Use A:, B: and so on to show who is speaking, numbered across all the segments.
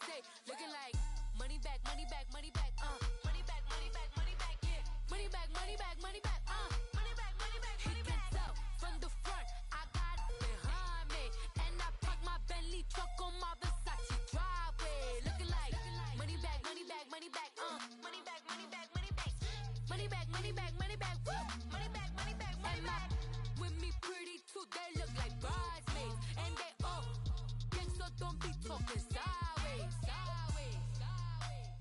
A: say, looking like money back, money back, money back, money back, money back, money back, yeah. Money back, money back, money back, money back, money back, money back. He can tell from the front, I got it behind me. And I park my Bentley truck on my Versace driveway. Looking like money back, money back, money back, money back, money back, money back. Money back, money back, money back, woo. Money back, money back, money back. With me pretty too, they look like bridesmaids. And they all gang, so don't be talking sideways, sideways, sideways.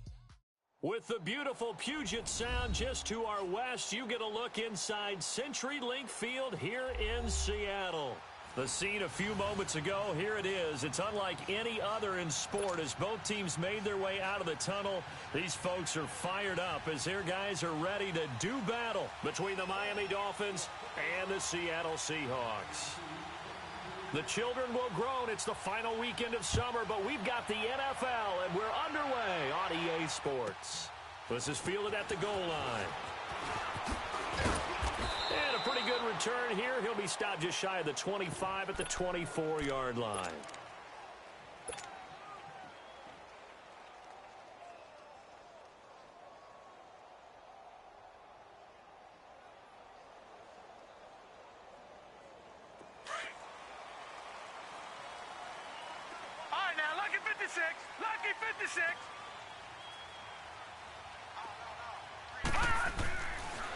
B: With the beautiful Puget Sound just to our west, you get a look inside CenturyLink Field here in Seattle. The scene a few moments ago, here it is. It's unlike any other in sport as both teams made their way out of the tunnel. These folks are fired up as their guys are ready to do battle between the Miami Dolphins and the Seattle Seahawks. The children will groan. It's the final weekend of summer, but we've got the NFL, and we're underway on EA Sports. This is fielded at the goal line. And a pretty good return here. He'll be stopped just shy of the 25 at the 24-yard line.
C: All right, now, lucky 56. Lucky 56.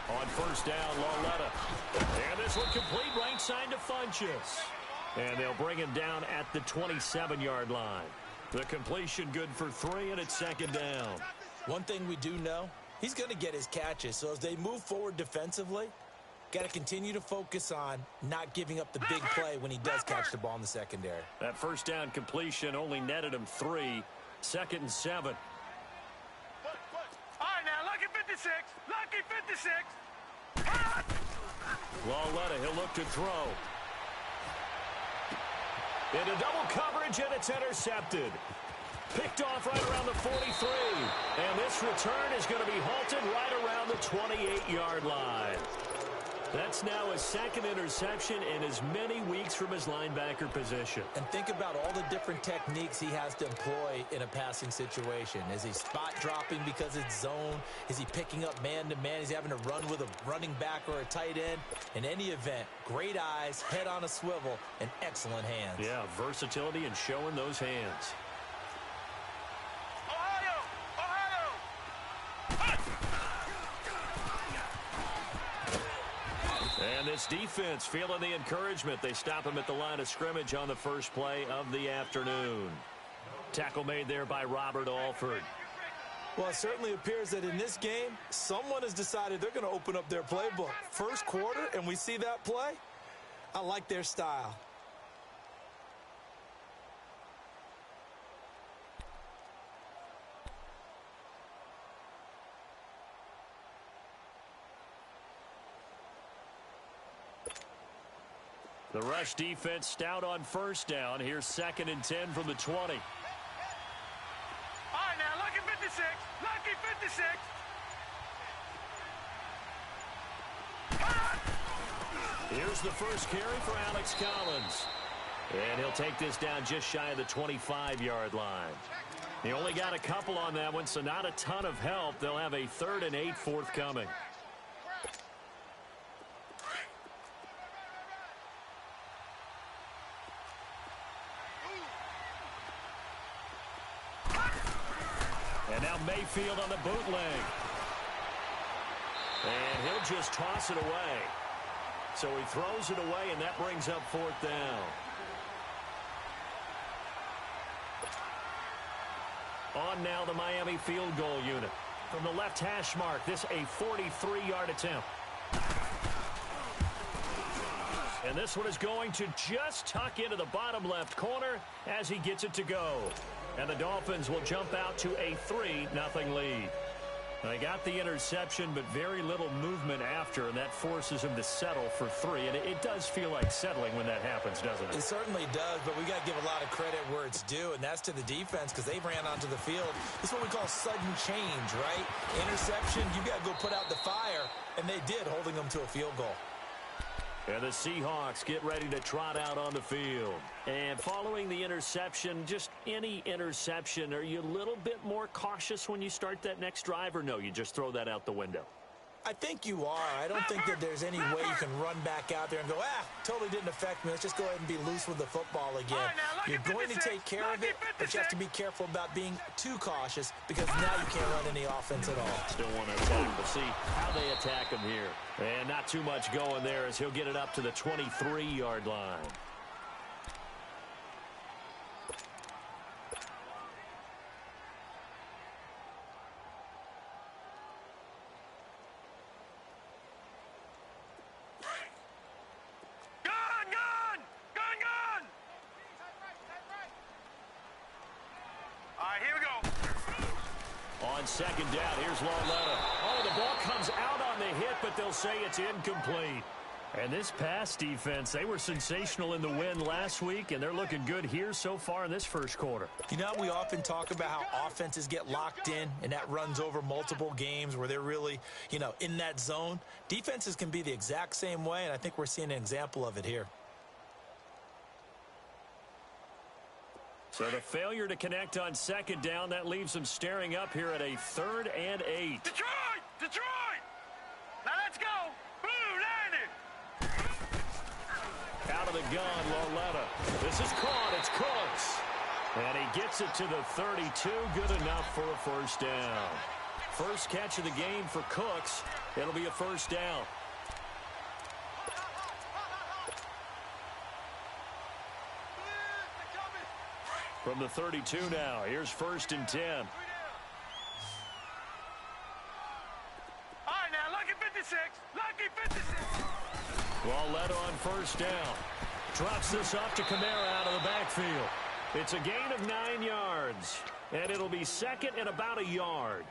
B: On first down, Lauletta. And this one complete, right side to Funchess. And they'll bring him down at the 27-yard line. The completion good for 3, and it's second down.
D: One thing we do know, he's going to get his catches. So as they move forward defensively, got to continue to focus on not giving up the big play when he does catch the ball in the secondary.
B: That first down completion only netted him 3. Second and 7.
C: All right, now, lucky 56. Lucky 56.
B: Lauletta, he'll look to throw. Into double coverage, and it's intercepted. Picked off right around the 43. And this return is going to be halted right around the 28-yard line. That's now his second interception in as many weeks from his linebacker position.
D: And think about all the different techniques he has to employ in a passing situation. Is he spot dropping because it's zone? Is he picking up man-to-man? Is he having to run with a running back or a tight end? In any event, great eyes, head on a swivel, and excellent hands.
B: Yeah, versatility and showing those hands. And this defense feeling the encouragement. They stop him at the line of scrimmage on the first play of the afternoon. Tackle made there by Robert Alford.
D: Well, it certainly appears that in this game, someone has decided they're going to open up their playbook. First quarter, and we see that play. I like their style.
B: The rush defense stout on first down. Here's second and 10 from the 20.
C: All right, now, lucky 56. Lucky 56.
B: Here's the first carry for Alex Collins. And he'll take this down just shy of the 25-yard line. He only got a couple on that one, so not a ton of help. They'll have a 3rd and 8 forthcoming. And now Mayfield on the bootleg. And he'll just toss it away. So he throws it away, and that brings up 4th down. On now the Miami field goal unit. From the left hash mark, this a 43-yard attempt. And this one is going to just tuck into the bottom left corner as he gets it to go. And the Dolphins will jump out to a 3-0 lead. They got the interception, but very little movement after, and that forces him to settle for 3. And it does feel like settling when that happens, doesn't it?
D: It certainly does, but we got to give a lot of credit where it's due, and that's to the defense because they ran onto the field. This is what we call sudden change, right? Interception, you got to go put out the fire, and they did, holding them to a field goal.
B: And the Seahawks get ready to trot out on the field. And following the interception, just any interception, are you a little bit more cautious when you start that next drive, or no, you just throw that out the window?
D: I think you are. I don't think that there's any way you can run back out there and go, totally didn't affect me. Let's just go ahead and be loose with the football again. You're going to take care of it, but you have to be careful about being too cautious because now you can't run any offense at all.
B: Still want to attack, but see how they attack him here. And not too much going there as he'll get it up to the 23-yard line. Second down, here's Lauletta. Oh, the ball comes out on the hit, but they'll say it's incomplete. And this pass defense, they were sensational in the win last week, and they're looking good here so far in this first quarter.
D: You know, we often talk about how offenses get locked in, and that runs over multiple games where they're really, in that zone. Defenses can be the exact same way, and I think we're seeing an example of it here.
B: So the failure to connect on second down, that leaves them staring up here at a 3rd and 8.
C: Detroit! Detroit! Now let's go! Blue, landing!
B: Out of the gun, Lauletta. This is caught. It's Cooks. And he gets it to the 32. Good enough for a first down. First catch of the game for Cooks. It'll be a first down. From the 32 now, here's 1st and 10.
C: All right, now, lucky 56. Lucky 56.
B: Lauletta on first down. Drops this off to Kamara out of the backfield. It's a gain of 9 yards, and it'll be second and about a yard.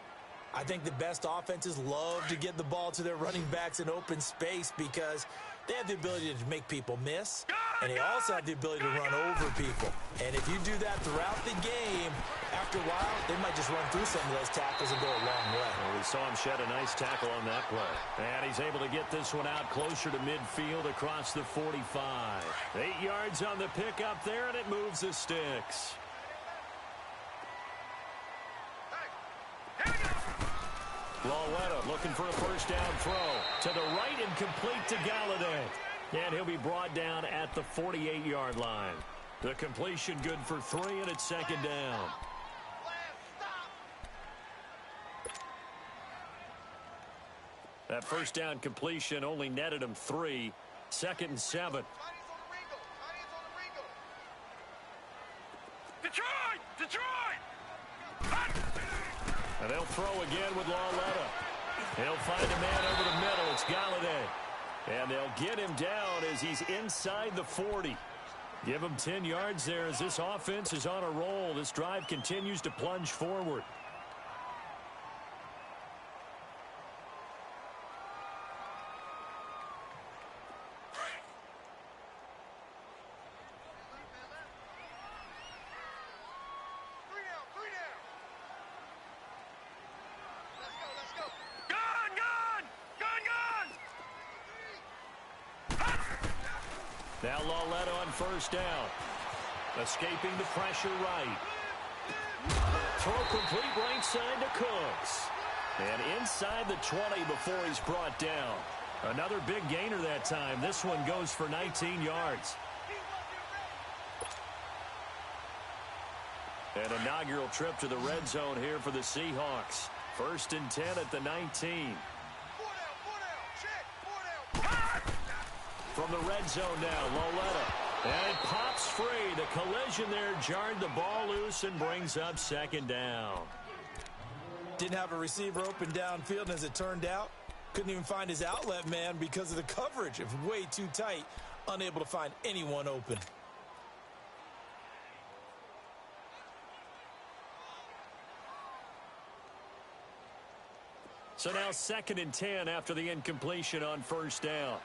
D: I think the best offenses love to get the ball to their running backs in open space because they have the ability to make people miss, and they also have the ability to run over people. And if you do that throughout the game, after a while, they might just run through some of those tackles and go a long way.
B: Well, we saw him shed a nice tackle on that play. And he's able to get this one out closer to midfield across the 45. 8 yards on the pickup there, and it moves the sticks. Lauletta looking for a first down throw. To the right and complete to Galladay. And he'll be brought down at the 48-yard line. The completion good for 3, and it's second down. That first down completion only netted him 3. 2nd and 7.
C: Detroit! Detroit!
B: And they'll throw again with Lauletta. He'll find a man over the middle. It's Galladay. And they'll get him down as he's inside the 40. Give him 10 yards there as this offense is on a roll. This drive continues to plunge forward. Now Lauletta on first down. Escaping the pressure right. Throw complete right side to Cooks. And inside the 20 before he's brought down. Another big gainer that time. This one goes for 19 yards. An inaugural trip to the red zone here for the Seahawks. 1st and 10 at the 19. From the red zone now, Lauletta. And it pops free. The collision there jarred the ball loose and brings up second down.
D: Didn't have a receiver open downfield, and as it turned out, couldn't even find his outlet man because of the coverage. It was way too tight, unable to find anyone open.
B: So now 2nd and 10 after the incompletion on first down.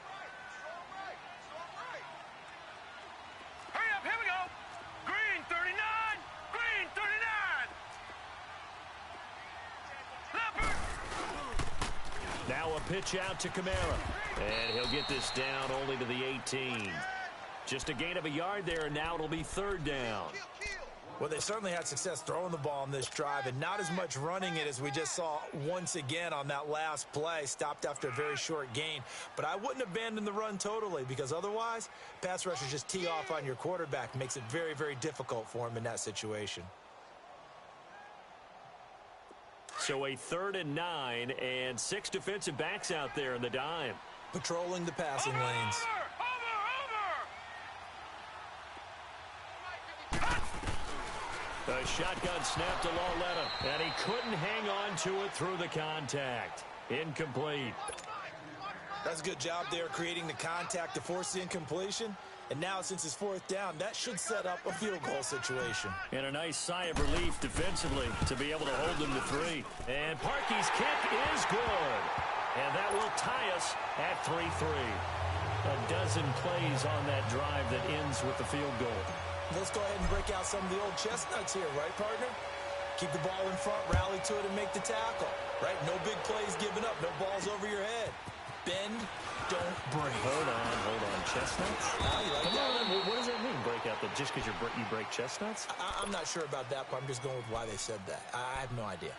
B: pitch out to Kamara. And he'll get this down only to the 18. Just a gain of a yard there, and now it'll be third down.
D: Well, they certainly had success throwing the ball on this drive and not as much running it as we just saw once again on that last play. Stopped after a very short gain. But I wouldn't abandon the run totally because otherwise, pass rushers just tee off on your quarterback. Makes it very, very difficult for him in that situation.
B: So a 3rd and 9 and 6 defensive backs out there in the dime.
D: Patrolling the passing lanes.
B: A shotgun snap to Lauletta, and he couldn't hang on to it through the contact. Incomplete.
D: That's a good job there creating the contact to force the incompletion. And now since it's 4th down, that should set up a field goal situation.
B: And a nice sigh of relief defensively to be able to hold them to 3. And Parkey's kick is good. And that will tie us at 3-3. A dozen plays on that drive that ends with the field goal.
D: Let's go ahead and break out some of the old chestnuts here, right, partner? Keep the ball in front, rally to it, and make the tackle, right? No big plays given up, no balls over your head. Bend, don't break.
B: Hold on. Chestnuts?
D: You like that?
B: What does that mean, break out? Just because you break chestnuts?
D: I'm not sure about that, but I'm just going with why they said that. I have no idea.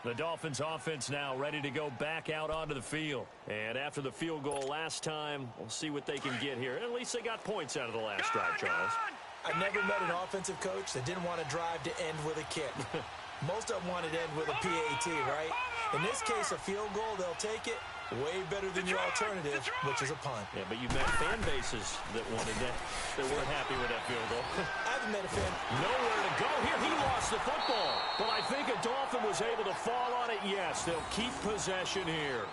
B: The Dolphins offense now ready to go back out onto the field. And after the field goal last time, we'll see what they can get here. At least they got points out of the last drive, Charles.
D: I've never met an offensive coach that didn't want to drive to end with a kick. Most of them wanted to end with a PAT, right? In this case, a field goal, they'll take it. Way better than your alternative, which is a punt.
B: Yeah, but you've met fan bases that wanted that, that weren't happy with that field goal.
D: I haven't met a fan.
B: Nowhere to go here. He lost the football. But I think a Dolphin was able to fall on it. Yes, they'll keep possession here.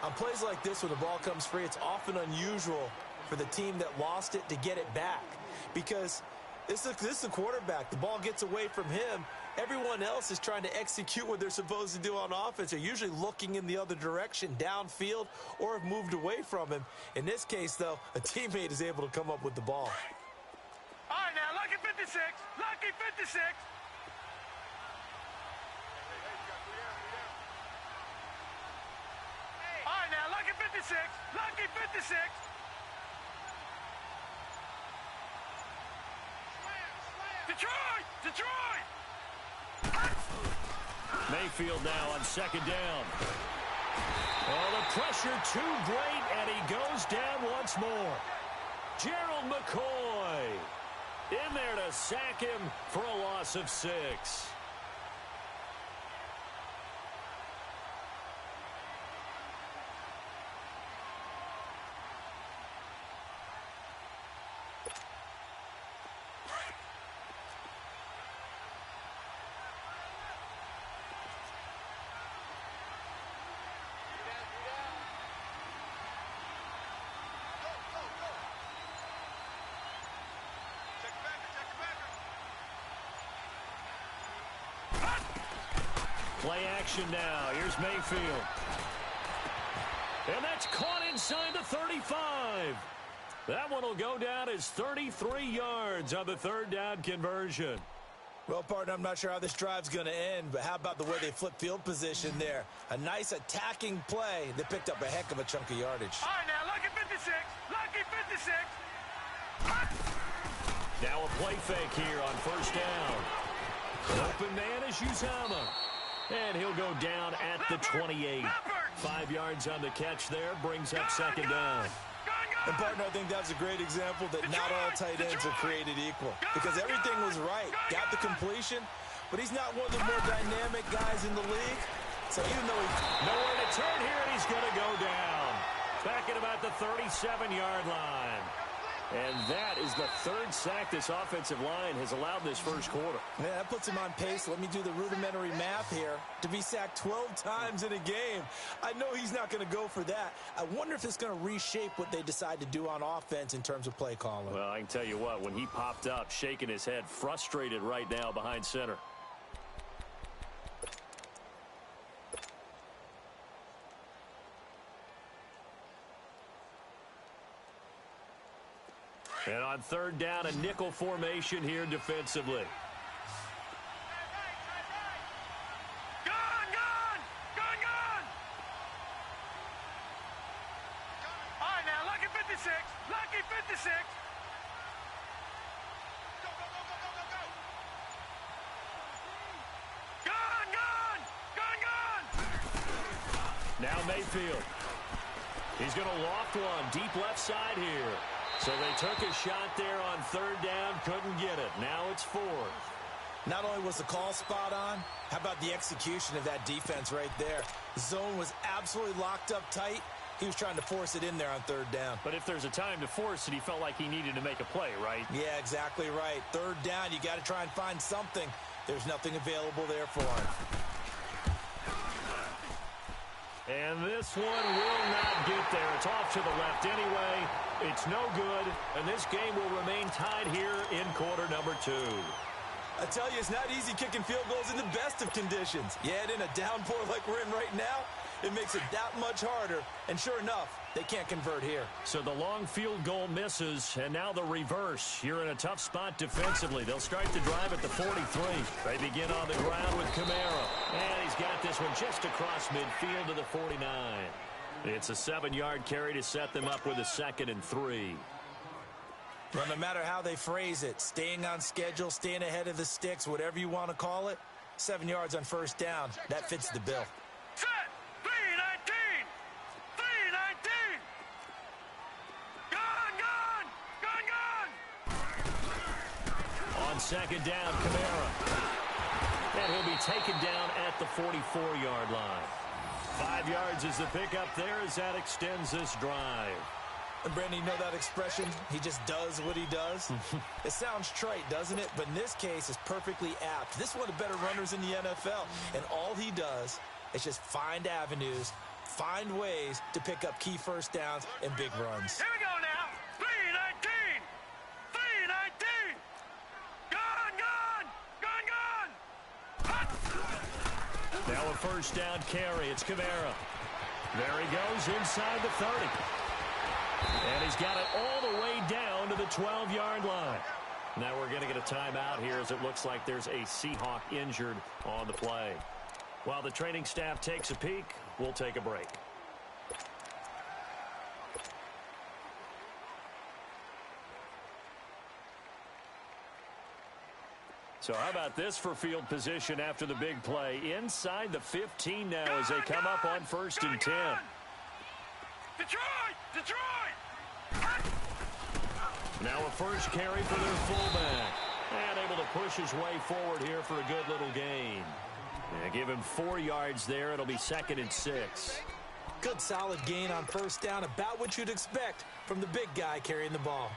D: On plays like this where the ball comes free, it's often unusual for the team that lost it to get it back. Because this is the quarterback. The ball gets away from him. Everyone else is trying to execute what they're supposed to do on offense. They're usually looking in the other direction, downfield, or have moved away from him. In this case, though, a teammate is able to come up with the ball.
C: All right, now, lucky 56. Lucky 56. All right, now, lucky 56. Lucky 56. Detroit! Detroit!
B: Mayfield now on 2nd down. Oh, the pressure too great, and he goes down once more. Gerald McCoy in there to sack him for a loss of 6. Play action now. Here's Mayfield. And that's caught inside the 35. That one will go down as 33 yards on the 3rd down conversion.
D: Well, partner, I'm not sure how this drive's going to end, but how about the way they flip field position there? A nice attacking play. They picked up a heck of a chunk of yardage.
C: All right, now, lucky 56. Lucky 56.
B: Now a play fake here on 1st down. Open man is Uzama. And he'll go down at the 28. 5 yards on the catch there. Brings up 2nd down.
D: And, partner, I think that's a great example that not all tight ends are created equal. Because everything was right. Got the completion, but he's not one of the more dynamic guys in the league. So even though he's
B: nowhere to turn here, and he's going to go down. Back at about the 37-yard line. And that is the 3rd sack this offensive line has allowed this first quarter.
D: Yeah, that puts him on pace. Let me do the rudimentary math here. To be sacked 12 times in a game, I know he's not going to go for that. I wonder if it's going to reshape what they decide to do on offense in terms of play calling.
B: Well, I can tell you what, when he popped up, shaking his head, frustrated right now behind center. And on 3rd down, a nickel formation here defensively.
C: Gone! 56. Lucky 56. Go, go, go, go, go, go, go. Gone, gone. Gone, gone.
B: Now Mayfield. He's going to loft one deep left side here. So they took a shot there on third down, couldn't get it. Now it's fourth.
D: Not only was the call spot on, how about the execution of that defense right there? The zone was absolutely locked up tight. He was trying to force it in there on third down.
B: But if there's a time to force it, he felt like he needed to make a play, right?
D: Yeah, exactly right. Third down, you got to try and find something. There's nothing available there for him.
B: And this one will not get there. It's off to the left anyway. It's no good, and this game will remain tied here in quarter number 2.
D: I tell you, it's not easy kicking field goals in the best of conditions. Yet in a downpour like we're in right now, it makes it that much harder. And sure enough, they can't convert here.
B: So the long field goal misses, and now the reverse. You're in a tough spot defensively. They'll start the drive at the 43. They begin on the ground with Kamara. And he's got this one just across midfield to the 49. It's a 7-yard carry to set them up with a 2nd and 3.
D: Well, no matter how they phrase it, staying on schedule, staying ahead of the sticks, whatever you want to call it, 7 yards on first down, that fits the bill.
C: Set. 319. 319. Gone, gone. Gone, gone.
B: On second down, Kamara. And he'll be taken down at the 44-yard line. 5 yards is the pickup there as that extends this drive.
D: And Brandon, you know that expression? He just does what he does? It sounds trite, doesn't it? But in this case, it's perfectly apt. This is one of the better runners in the NFL. And all he does is just find avenues, find ways to pick up key first downs and big runs.
C: Here we go now. 319. 319. Gone, gone. Gone, gone.
B: Now a first down carry. It's Kamara. There he goes inside the 30. And he's got it all the way down to the 12-yard line. Now we're going to get a timeout here as it looks like there's a Seahawk injured on the play. While the training staff takes a peek, we'll take a break. So how about this for field position after the big play? Inside the 15 now as they come up on 1st and 10.
C: Detroit! Detroit!
B: Now a first carry for their fullback. And able to push his way forward here for a good little gain. And give him 4 yards there. It'll be 2nd and 6.
D: Good solid gain on first down, about what you'd expect from the big guy carrying the ball.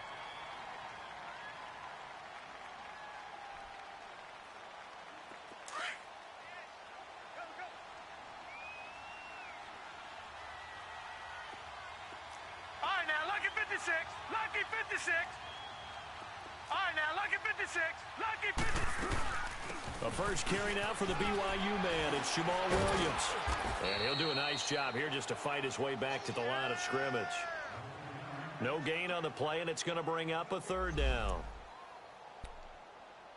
C: Lucky 56. All right, now, lucky 56. Lucky 56.
B: A first carry now for the BYU man. It's Jamal Williams. And he'll do a nice job here just to fight his way back to the line of scrimmage. No gain on the play, and it's going to bring up a 3rd down.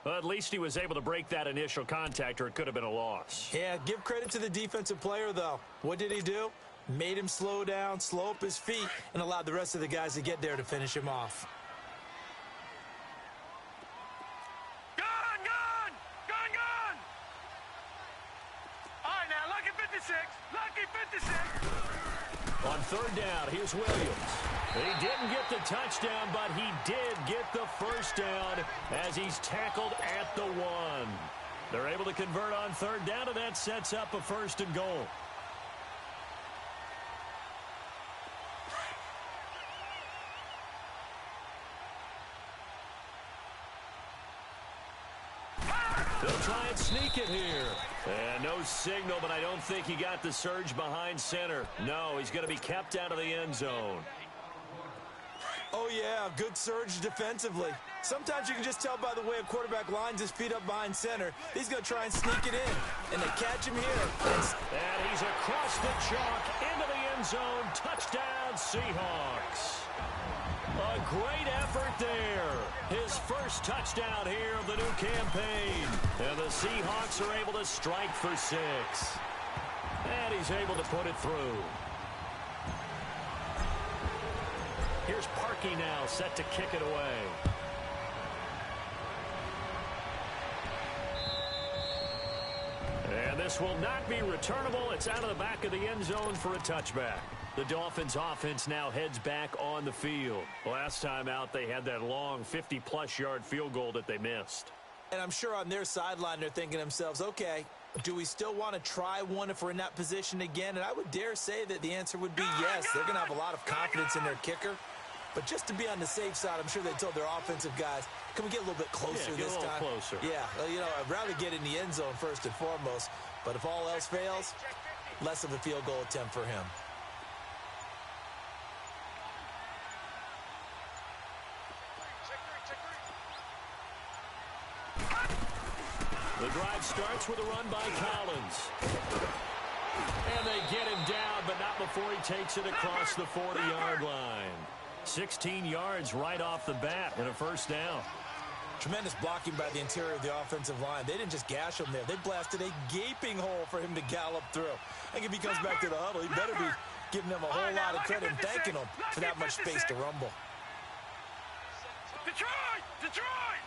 B: Well, at least he was able to break that initial contact, or it could have been a loss.
D: Yeah, give credit to the defensive player, though. What did he do? Made him slow down, slow up his feet, and allowed the rest of the guys to get there to finish him off.
C: Gone, gone, gone, gone. All right, now, lucky 56. Lucky 56.
B: On 3rd down, here's Williams. He didn't get the touchdown, but he did get the first down as he's tackled at the 1. They're able to convert on 3rd down, and that sets up a 1st and goal. They'll try and sneak it here. And no signal, but I don't think he got the surge behind center. No, he's going to be kept out of the end zone.
D: Oh, yeah, good surge defensively. Sometimes you can just tell by the way a quarterback lines his feet up behind center. He's going to try and sneak it in. And they catch him here.
B: And he's across the chalk into the end zone. Touchdown, Seahawks. A great effort there. His first touchdown here of the new campaign. And the Seahawks are able to strike for 6. And he's able to put it through. Here's Parkey now, set to kick it away. And this will not be returnable. It's out of the back of the end zone for a touchback. The Dolphins offense now heads back on the field. Last time out, they had that long 50-plus yard field goal that they missed.
D: And I'm sure on their sideline they're thinking to themselves, okay, do we still want to try one if we're in that position again? And I would dare say that the answer would be yes. They're going to have a lot of confidence in their kicker. But just to be on the safe side, I'm sure they told their offensive guys, can we get a little bit closer this time?
B: Closer.
D: Yeah, you know, I'd rather get in the end zone first and foremost. But if all else fails, less of a field goal attempt for him.
B: The drive starts with a run by Collins. And they get him down, but not before he takes it across the 40-yard line. 16 yards right off the bat and a first down.
D: Tremendous blocking by the interior of the offensive line. They didn't just gash him there. They blasted a gaping hole for him to gallop through. I think if he comes back to the huddle, he better be giving them a whole lot of credit and thanking them for that much space to rumble.
C: Detroit! Detroit!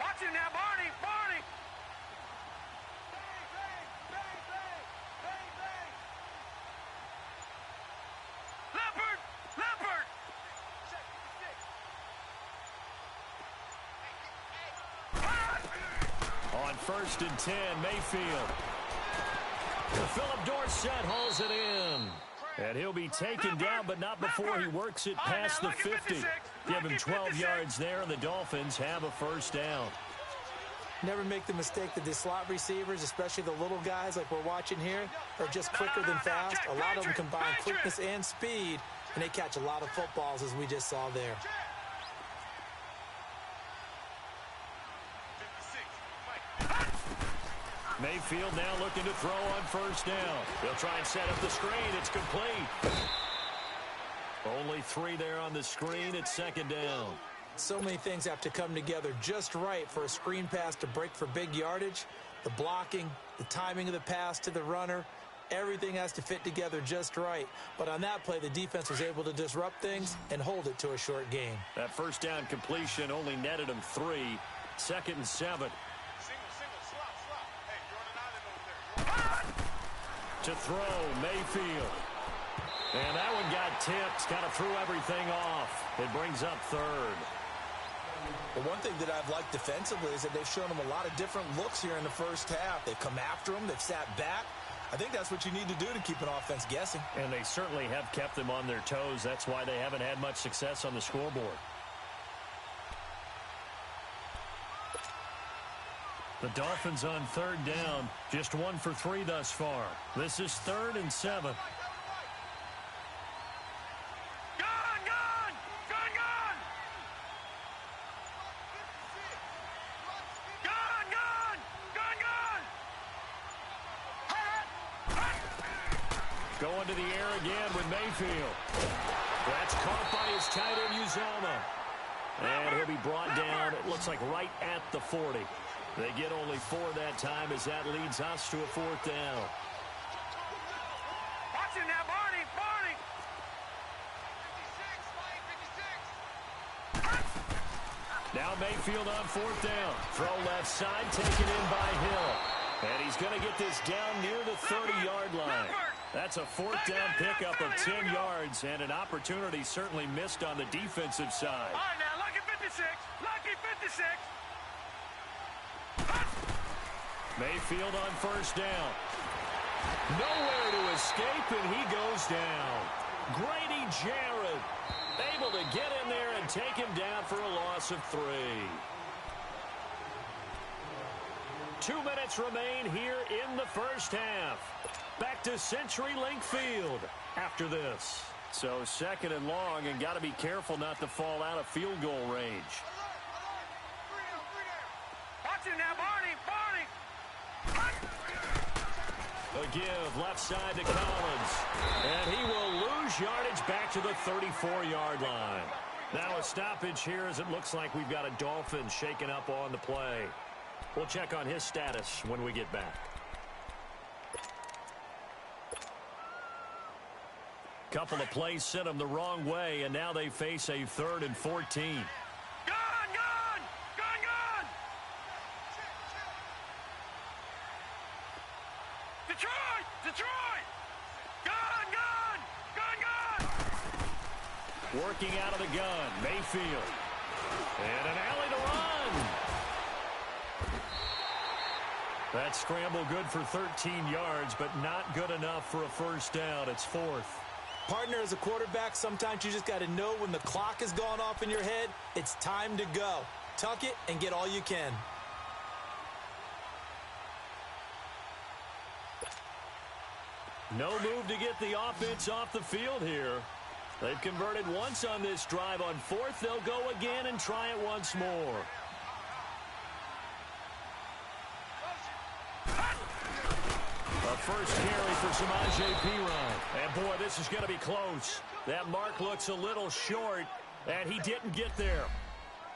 C: Watch him now, Barney! Barney! Leopard! Leopard!
B: On 1st and 10, Mayfield. Philip Dorsett hauls it in. And he'll be taken down, but not before he works it past the 50. Give him 12 yards there, and the Dolphins have a first down.
D: Never make the mistake that the slot receivers, especially the little guys like we're watching here, are just quicker than fast. A lot of them combine quickness and speed, and they catch a lot of footballs, as we just saw there.
B: Mayfield now looking to throw on first down. They'll try and set up the screen. It's complete. Only 3 there on the screen. It's second down.
D: So many things have to come together just right for a screen pass to break for big yardage. The blocking, the timing of the pass to the runner, everything has to fit together just right. But on that play, the defense was able to disrupt things and hold it to a short gain.
B: That first down completion only netted him 3. 2nd and 7. To throw, Mayfield. And that one got tipped, kind of threw everything off. It brings up 3rd.
D: Well, one thing that I've liked defensively is that they've shown them a lot of different looks here in the first half. They've come after them. They've sat back. I think that's what you need to do to keep an offense guessing.
B: And they certainly have kept them on their toes. That's why they haven't had much success on the scoreboard. The Dolphins on 3rd down, just 1 for 3 thus far. This is 3rd and 7. Going to the air again with Mayfield. That's caught by his tight end, Uzomah. And he'll be brought down, it looks like right at the 40. They get only 4 that time as that leads us to a 4th down.
C: Watch him now, Barney! Barney! 56!
B: Now Mayfield on 4th down. Throw left side, taken in by Hill. And he's going to get this down near the 30-yard line. That's a 4th down pickup of 10 yards, and an opportunity certainly missed on the defensive side.
C: All right, now, lucky 56. Lucky 56.
B: Mayfield on 1st down. Nowhere to escape, and he goes down. Grady Jarrett able to get in there and take him down for a loss of 3. 2 minutes remain here in the first half. Back to CenturyLink Field after this. So 2nd and long, and got to be careful not to fall out of field goal range.
C: Watch him now, Barney! Barney!
B: A give left side to Collins. And he will lose yardage back to the 34-yard line. Now a stoppage here as it looks like we've got a Dolphin shaken up on the play. We'll check on his status when we get back. Couple of plays sent them the wrong way, and now they face a 3rd and 14.
C: Gone! Detroit! Gone!
B: Working out of the gun, Mayfield. And an alley to run. That scramble good for 13 yards, but not good enough for a first down. It's 4th.
D: Partner, as a quarterback, sometimes you just got to know when the clock has gone off in your head, it's time to go. Tuck it and get all you can.
B: No move to get the offense off the field here. They've converted once on this drive. On 4th, they'll go again and try it once more. A first carry for Samaje Perine. And, boy, this is going to be close. That mark looks a little short, and he didn't get there.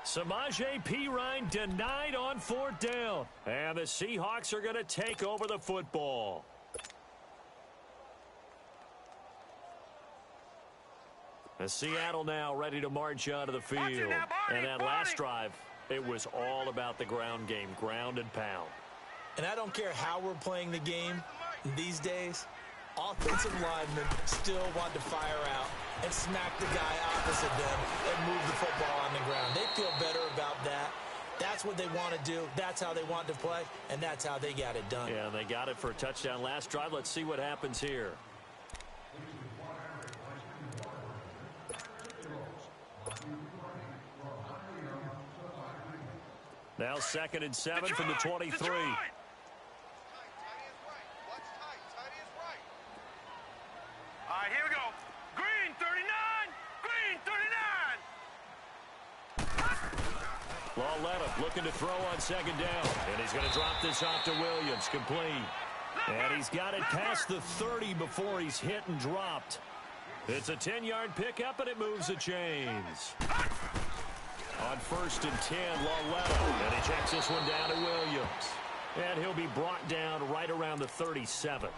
B: Samaje Perine denied on 4th down. And the Seahawks are going to take over the football. And Seattle now ready to march onto the field. And that last drive, it was all about the ground game, ground and pound.
D: And I don't care how we're playing the game these days, offensive linemen still want to fire out and smack the guy opposite them and move the football on the ground. They feel better about that. That's what they want to do. That's how they want to play, and that's how they got it done.
B: Yeah, they got it for a touchdown last drive. Let's see what happens here. Now 2nd and 7 from the 23.
C: Detroit! All right, here we go. Green 39.
B: Lauletta looking to throw on 2nd down. And he's going to drop this off to Williams. Complete. And he's got it past the 30 before he's hit and dropped. It's a 10-yard pickup, and it moves the chains. On 1st and 10, Lauletta. And he checks this one down to Williams. And he'll be brought down right around the 37.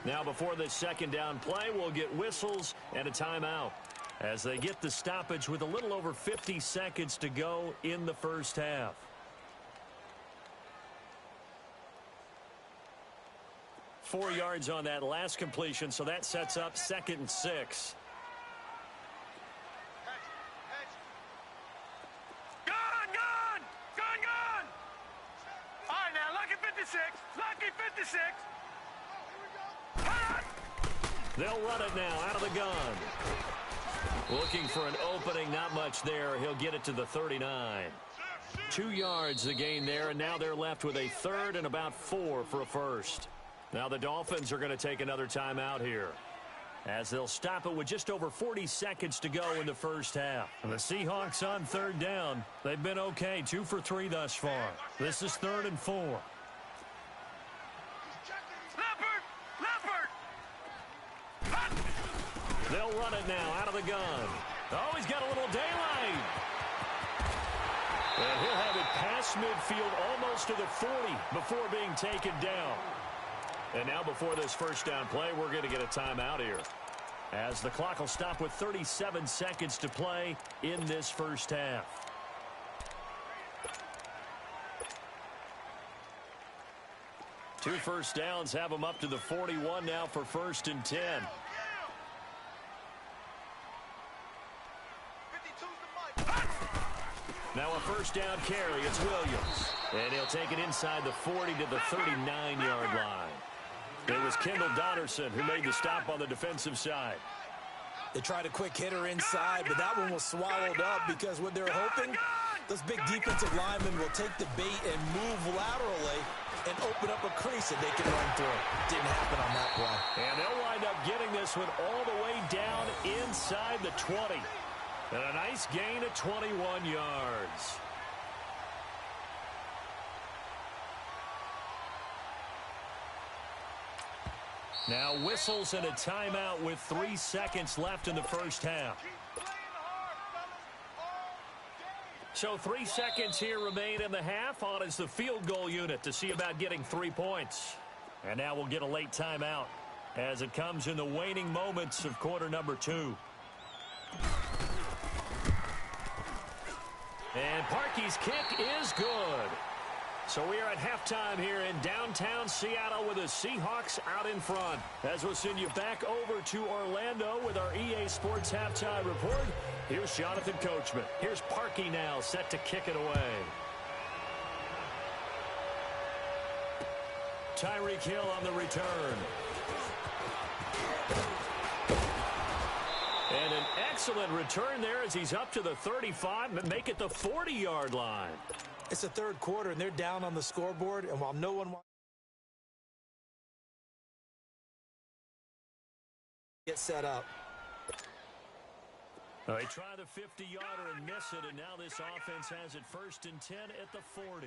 B: Now, before this 2nd down play, we'll get whistles and a timeout as they get the stoppage with a little over 50 seconds to go in the first half. Four yards on that last completion, so that sets up 2nd and 6.
C: All right, now, lucky 56. Lucky 56.
B: They'll run it now out of the gun. Looking for an opening, not much there. He'll get it to the 39. 2 yards the gain there, and now they're left with a 3rd and about 4 for a first. Now the Dolphins are going to take another timeout here, as they'll stop it with just over 40 seconds to go in the first half. And the Seahawks on 3rd down. They've been okay, 2 for 3 thus far. This is 3rd and 4. They'll run it now out of the gun. Oh, he's got a little daylight. And he'll have it past midfield almost to the 40 before being taken down. And now before this first down play, we're going to get a timeout here, as the clock will stop with 37 seconds to play in this first half. Two first downs have them up to the 41 now for 1st and 10. Now a first down carry. It's Williams. And he'll take it inside the 40 to the 39-yard line. It was Kendall Donnerson who made the stop on the defensive side.
D: They tried a quick hitter inside, but that one was swallowed up because what they're hoping, those big defensive linemen will take the bait and move laterally and open up a crease that they can run through. Didn't happen on that play.
B: And they'll wind up getting this one all the way down inside the 20. And a nice gain of 21 yards. Now whistles and a timeout with 3 seconds left in the first half. So 3 seconds here remain in the half. On is the field goal unit to see about getting 3 points. And now we'll get a late timeout. as it comes in the waning moments of quarter number 2. And Parkey's kick is good. So we are at halftime here in downtown Seattle with the Seahawks out in front. As we'll send you back over to Orlando with our EA Sports Halftime Report, here's Jonathan Coachman. Here's Parkey now set to kick it away. Tyreek Hill on the return. And an excellent return there as he's up to the 35, but make it the 40-yard line.
D: It's the third quarter, and they're down on the scoreboard, and while no one wants to get set up.
B: They try the 50-yarder and miss it, and now this offense has it 1st and 10 at the 40.
C: Watch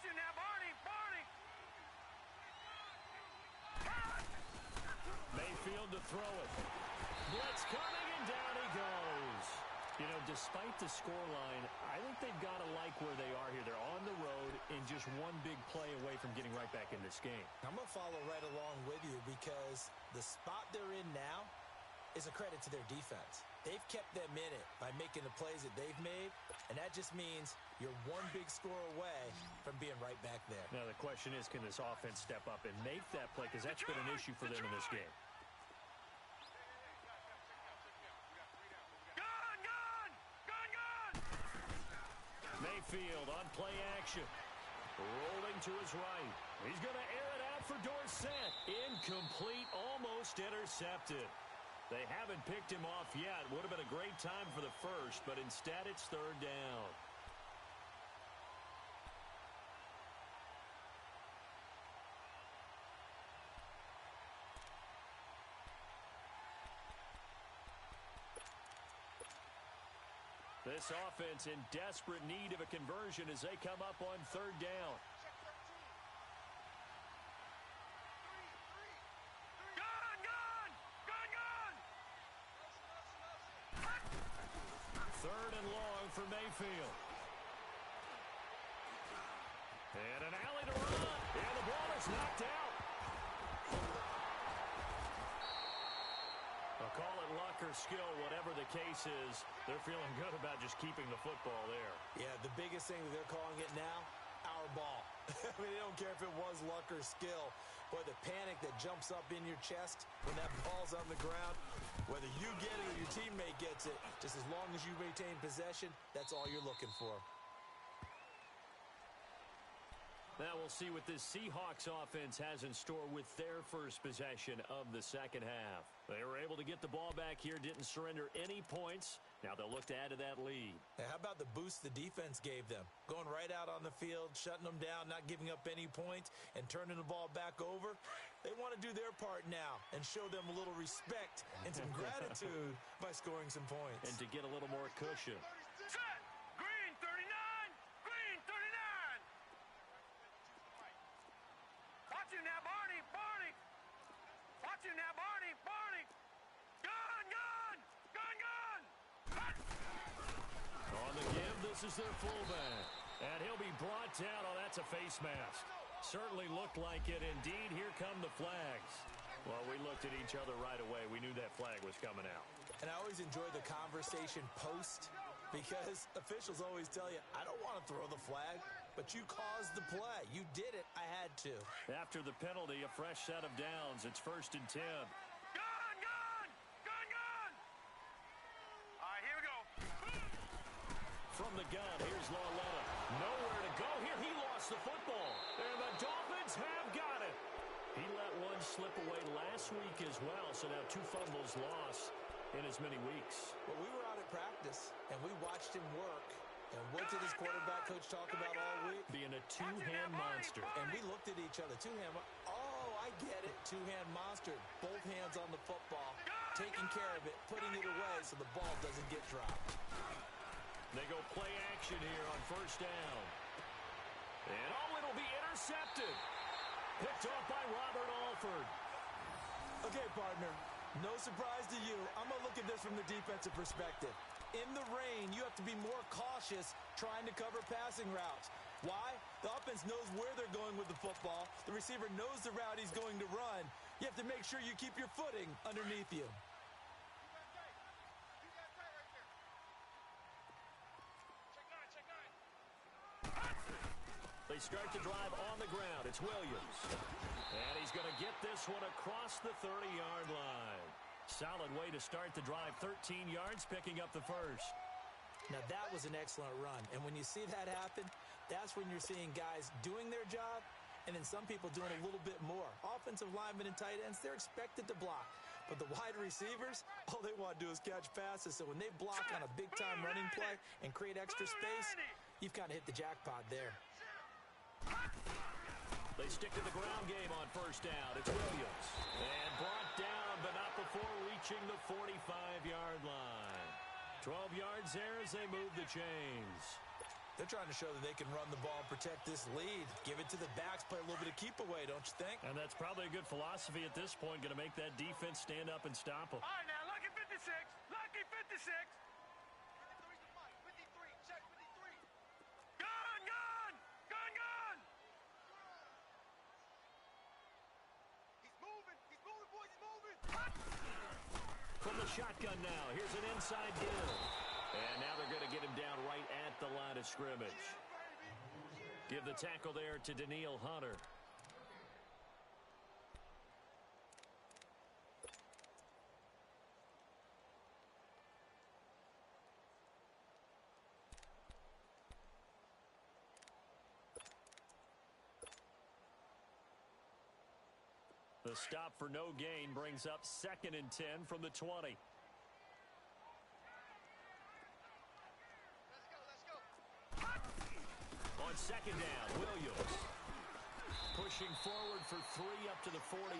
C: it now, Barney!
B: Mayfield to throw it. Blitz coming, and down he goes. You know, despite the scoreline, I think they've got to like where they are here. They're on the road and just one big play away from getting right back in this game.
D: I'm going to follow right along with you because the spot they're in now is a credit to their defense. They've kept them in it by making the plays that they've made, and that just means you're one big score away from being right back there.
B: Now, the question is, can this offense step up and make that play? Because that's been an issue for them in this game. Mayfield on play action. Rolling to his right. He's going to air it out for Dorsett. Incomplete, almost intercepted. They haven't picked him off yet. Would have been a great time for the first, but instead it's 3rd down. This offense in desperate need of a conversion as they come up on 3rd down. Third and long for Mayfield. And an alley to run. And the ball is knocked out. I'll call it luck or skill, whatever the case is. They're feeling good about just keeping the football there.
D: Yeah, the biggest thing that they're calling it now, our ball. I mean, they don't care if it was luck or skill. Boy, the panic that jumps up in your chest when that ball's on the ground, whether you get it or your teammate gets it, just as long as you maintain possession, that's all you're looking for.
B: Now we'll see what this Seahawks offense has in store with their first possession of the second half. They were able to get the ball back here, didn't surrender any points. Now they'll look to add to that lead.
D: Now, how about the boost the defense gave them? Going right out on the field, shutting them down, not giving up any points, and turning the ball back over. They want to do their part now and show them a little respect and some gratitude by scoring some points.
B: And to get a little more cushion.
C: Set! Green 39! Green 39! Watch him now, Barney! Watch him now, Barney! Gun!
B: On the give, this is their fullback. And he'll be brought down. Oh, that's a face mask. Certainly looked like it. Indeed, here come the flags. Well, we looked at each other right away. We knew that flag was coming out.
D: And I always enjoy the conversation post because officials always tell you, I don't want to throw the flag, but you caused the play. You did it. I had to.
B: After the penalty, a fresh set of downs. It's 1st and 10.
C: All right, here we go.
B: From the gun, here's Lauletta. Nowhere to go here. He lost the football. And the Dolphins have got it. He let one slip away last week as well, so now 2 fumbles lost in as many weeks.
D: Well, we were out at practice, and we watched him work. And what did his quarterback coach talk about all week?
B: Being a two-hand monster.
D: And we looked at each other. Two-hand. Oh, I get it. Two-hand monster. Both hands on the football. Taking care of it. Putting it away so the ball doesn't get dropped.
B: They go play action here on 1st down. And it'll be intercepted. Picked off by Robert Alford.
D: Okay, partner. No surprise to you. I'm going to look at this from the defensive perspective. in the rain, you have to be more cautious trying to cover passing routes. Why? The offense knows where they're going with the football. The receiver knows the route he's going to run. You have to make sure you keep your footing underneath you.
B: They start to drive on the ground. It's Williams. And he's going to get this one across the 30-yard line. Solid way to start the drive. 13 yards, picking up the first.
D: Now, that was an excellent run. And when you see that happen, that's when you're seeing guys doing their job and then some people doing a little bit more. Offensive linemen and tight ends, they're expected to block. But the wide receivers, all they want to do is catch passes. So when they block on a big-time running play and create extra space, you've kind of hit the jackpot there.
B: They stick to the ground game on first down. It's Williams. And brought down, but not before reaching the 45-yard line. 12 yards there as they move the chains.
D: They're trying to show that they can run the ball and protect this lead. Give it to the backs, play a little bit of keep away, don't you think?
B: And that's probably a good philosophy at this point, going to make that defense stand up and stop them.
C: All right, now, lucky 56. Lucky 56.
E: 53, check 53.
C: Gun, gun. Gun, gun.
E: He's moving, boys, he's moving.
B: From the shotgun now, here's an inside give. And now they're going to get him down right at the line of scrimmage. Give the tackle there to Daniil Hunter. The stop for no gain brings up 2nd and 10 from the 20. On second down, Williams pushing forward for 3 up to the 48.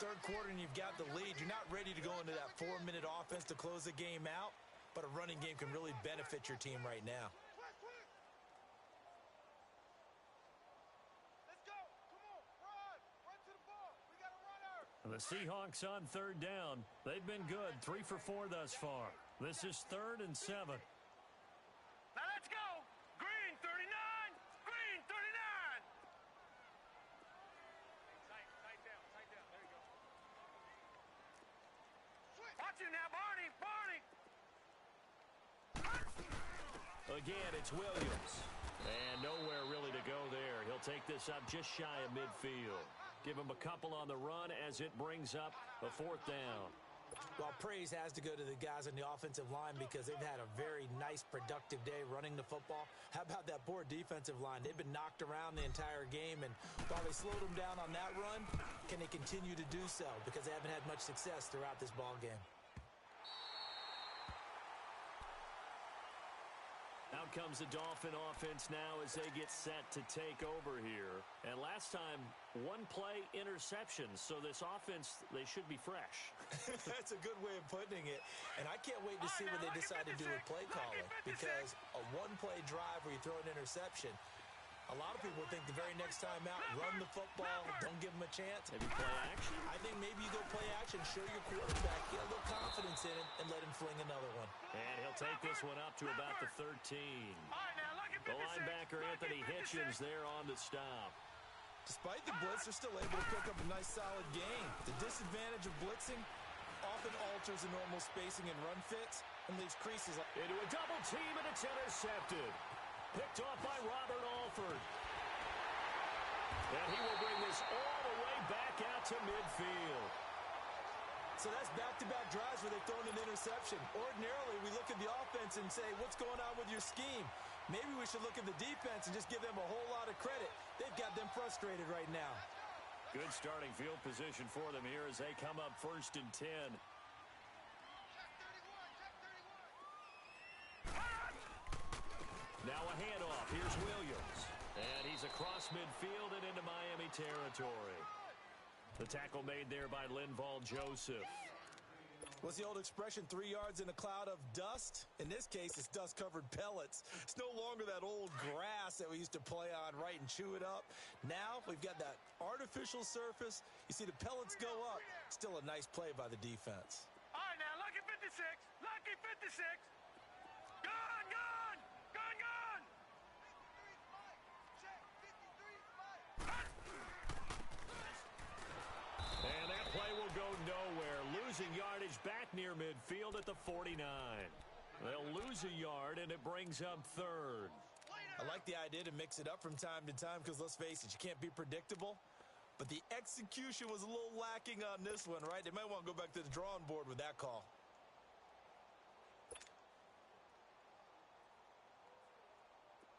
D: Third quarter and you've got the lead. You're not ready to go into that 4-minute offense to close the game out, but a running game can really benefit your team right now.
E: Let's go. Come on, run to the ball. We got a runner.
B: The Seahawks on third down. They've been good, 3 for 4 thus far. This is 3rd and 7.
C: Now let's go. Green 39. Green 39.
E: Tight down. There you go.
C: Watch you now, Barney.
B: Again, it's Williams. And nowhere really to go there. He'll take this up just shy of midfield. Give him a couple on the run as it brings up a 4th down.
D: Well, praise has to go to the guys on the offensive line because they've had a very nice, productive day running the football. How about that poor defensive line? They've been knocked around the entire game, and while they slowed them down on that run, can they continue to do so? Because they haven't had much success throughout this ball game.
B: Out comes the Dolphin offense now as they get set to take over here. And last time, 1-play interceptions. So this offense, they should be fresh.
D: That's a good way of putting it. And I can't wait to see what they decide to do with play calling. Because a 1-play drive where you throw an interception, a lot of people would think the very next time out, run the football, don't give them a chance.
B: Maybe play action?
D: I think maybe you go play action, show your quarterback, get a little confidence in it, and let him fling another one.
B: And he'll take this one up to about the 13.
C: All right, now, lucky 56.
B: The linebacker, Anthony Hitchens, there on the stop.
D: Despite the blitz, they're still able to pick up a nice, solid gain. The disadvantage of blitzing often alters the normal spacing and run fits and leaves creases.
B: Into a double team, and it's intercepted. Picked off by Robert Alford. And he will bring this all the way back out to midfield.
D: So that's back-to-back drives where they've thrown an interception. Ordinarily, we look at the offense and say, what's going on with your scheme? Maybe we should look at the defense and just give them a whole lot of credit. They've got them frustrated right now.
B: Good starting field position for them here as they come up 1st and 10. Now a handoff. Here's Williams. And he's across midfield and into Miami territory. The tackle made there by Linval Joseph.
D: What's the old expression, 3 yards in a cloud of dust? In this case, it's dust-covered pellets. It's no longer that old grass that we used to play on, right, and chew it up. Now we've got that artificial surface. You see the pellets go up. Still a nice play by the defense.
C: All right, now, lucky 56. Lucky 56. Gone, gone, gone, gone.
E: 53's Mike. Check. 53's Mike.
B: And that play will go nowhere. Losing yardage back near midfield at the 49. They'll lose a yard, and it brings up third.
D: I like the idea to mix it up from time to time because, let's face it, you can't be predictable. But the execution was a little lacking on this one, right? They might want to go back to the drawing board with that call.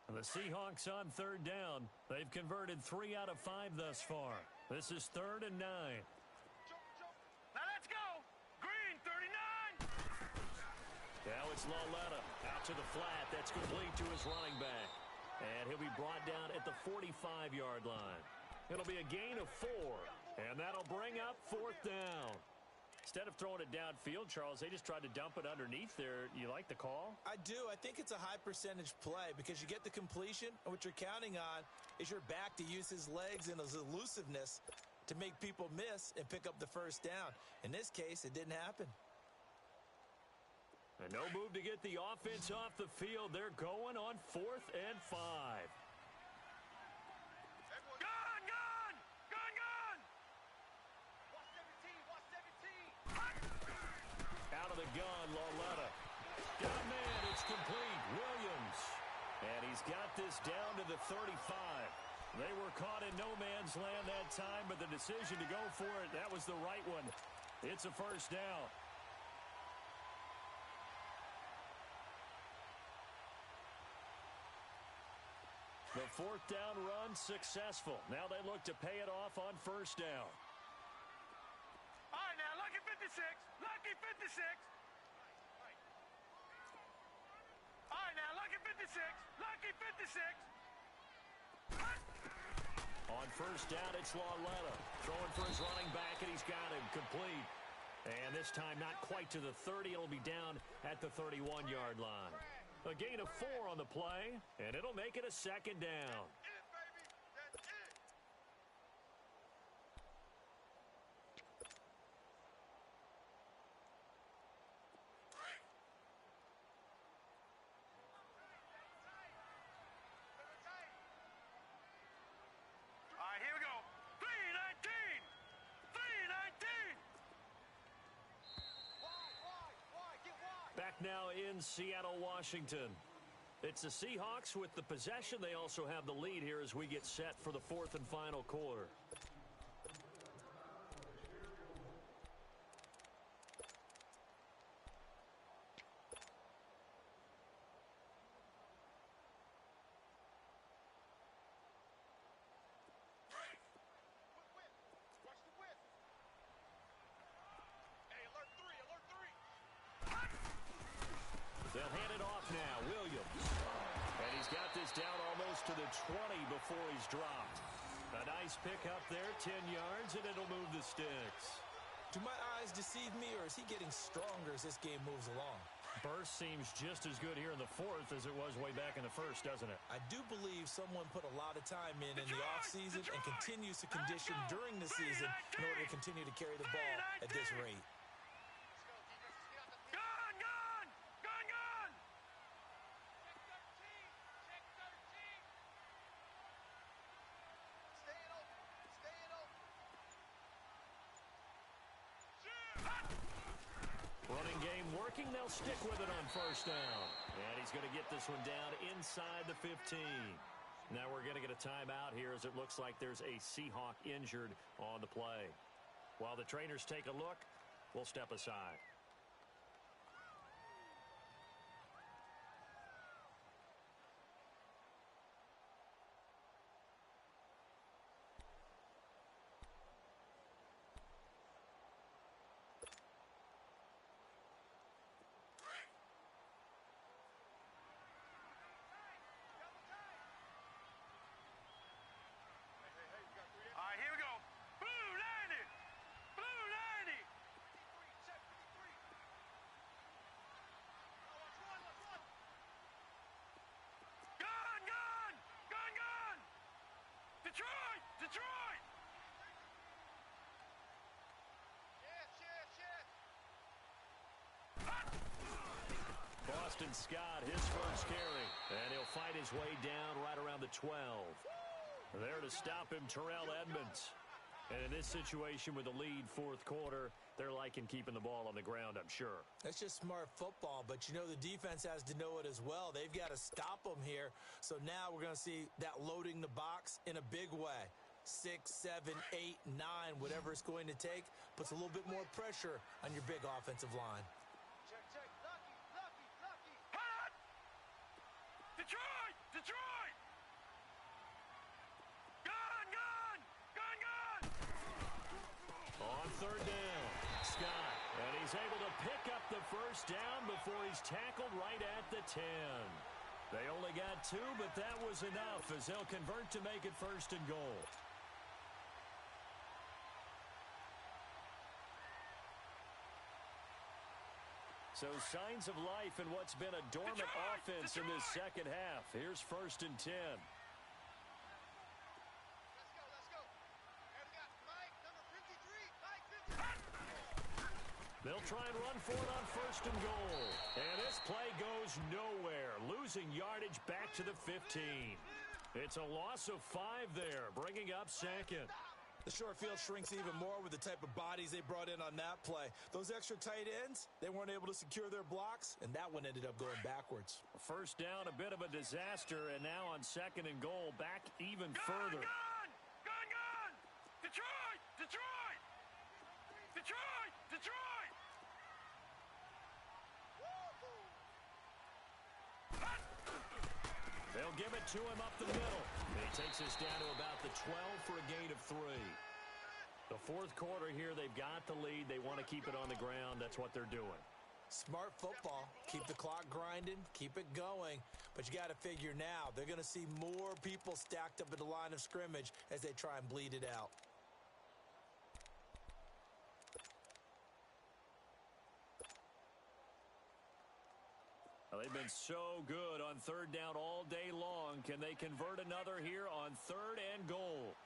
B: And the Seahawks on third down. They've converted 3 out of 5 thus far. This is 3rd and 9.
C: Now let's go. Green, 39.
B: Now it's Lauletta out to the flat. That's complete to his running back. And he'll be brought down at the 45-yard line. It'll be a gain of 4, and that'll bring up 4th down. Instead of throwing it downfield, Charles, they just tried to dump it underneath there. You like the call?
D: I do. I think it's a high-percentage play because you get the completion, and what you're counting on is your back to use his legs and his elusiveness to make people miss and pick up the first down. In this case, it didn't happen.
B: And no move to get the offense off the field. They're going on 4th and 5.
C: Gone, gone, gone, gone.
E: Watch 17. Watch 17.
B: Out of the gun, Lauletta. Got a man, it's complete. Williams. And he's got this down to the 35. They were caught in no man's land that time, but the decision to go for it, that was the right one. It's a first down. The 4th down run successful. Now they look to pay it off on first down.
C: All right, now, lucky 56. Lucky 56. All right, now, lucky 56. Lucky 56.
B: On first down, it's Lauletta. Throwing for his running back, and he's got him complete. And this time, not quite to the 30. It'll be down at the 31-yard line. A gain of 4 on the play, and it'll make it a 2nd down.
E: It, baby. That's it.
C: All right, here we go. 319. 319.
E: Wide. Get wide.
B: Back now in Seattle, Washington. It's the Seahawks with the possession. They also have the lead here as we get set for the 4th and final quarter.
E: Watch the width. Hey, alert 3.
B: They'll hand it off now. Williams. And he's got this down almost to the 20 before he's dropped. A nice pickup there, 10 yards, and it'll move the sticks.
D: Do my eyes deceive me, or is he getting stronger as this game moves along?
B: Burst seems just as good here in the 4th as it was way back in the 1st, doesn't it?
D: I do believe someone put a lot of time in the offseason and continues to condition during the season in order to continue to carry the ball at this rate.
C: Gone, gone, gone, gone.
E: Check 13. Staying open.
B: Running game working. They'll stick with it on first down. And he's going to get this one down inside the 15. Now we're going to get a timeout here as it looks like there's a Seahawk injured on the play. While the trainers take a look, we'll step aside.
C: All right, here we go. Blue 90. Blue 90.
E: Check 53.
B: Boston Scott, his first carry. And he'll fight his way down right around the 12. There to stop him, Terrell Edmonds. And in this situation with the lead fourth quarter, they're liking keeping the ball on the ground, I'm sure.
D: That's just smart football, but you know the defense has to know it as well. They've got to stop them here. So now we're going to see that loading the box in a big way. 6, 7, 8, 9, whatever it's going to take, puts a little bit more pressure on your big offensive line.
E: Check, check. Lucky, lucky, lucky.
C: Hot! Detroit! Detroit! Gun, gun! Gun, gun!
B: On third down, Scott. And he's able to pick up the first down before he's tackled right at the 10. They only got 2, but that was enough as they'll convert to make it first and goal. So signs of life in what's been a dormant offense in this second half. Here's first and 10.
E: Let's go, let's go. And we got Mike, number 53. Mike, 53.
B: They'll try and run for it on first and goal. And this play goes nowhere. Losing yardage back to the 15. It's a loss of 5 there, bringing up second.
D: The short field shrinks even more with the type of bodies they brought in on that play. Those extra tight ends, they weren't able to secure their blocks, and that one ended up going backwards.
B: First down, a bit of a disaster, and now on second and goal, back even
C: Gun,
B: further.
C: gun! Gun, gun! Detroit! Detroit! Detroit! Detroit!
B: They'll give it to him up the middle. And he takes us down to about the 12 for a gain of 3. The fourth quarter here, they've got the lead. They want to keep it on the ground. That's what they're doing.
D: Smart football. Keep the clock grinding. Keep it going. But you got to figure now, they're going to see more people stacked up at the line of scrimmage as they try and bleed it out.
B: Well, they've been so good on third down all day long. Can they convert another here on third and goal?